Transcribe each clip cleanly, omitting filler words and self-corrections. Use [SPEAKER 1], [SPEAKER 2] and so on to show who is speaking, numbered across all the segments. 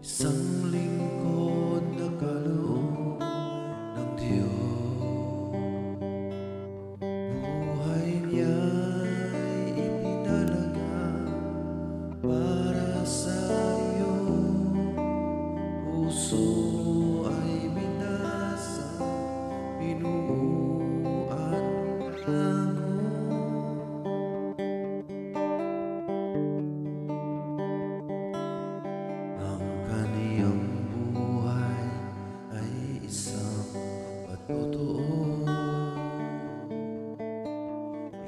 [SPEAKER 1] Isang lingkod na kaloob ng Diyos, buhay niya'y ipinalaga para sa iyo. Puso ay binasa, binuuan lang.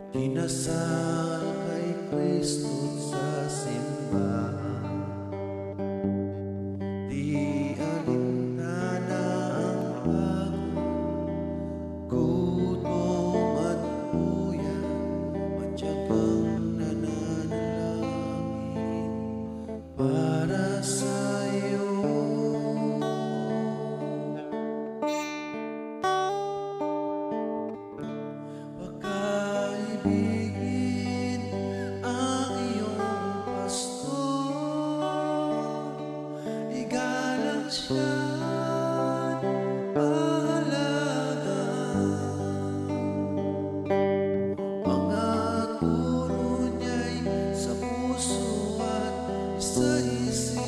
[SPEAKER 1] Kinasal kay Kristo sa simbahan, di alintana ang pagod at buyan, matyagang nananalangin para sa iyo. Ibigin ang iyong pastor, igalang siya, pahalagan. Mga turo niya'y sa puso at sa isip.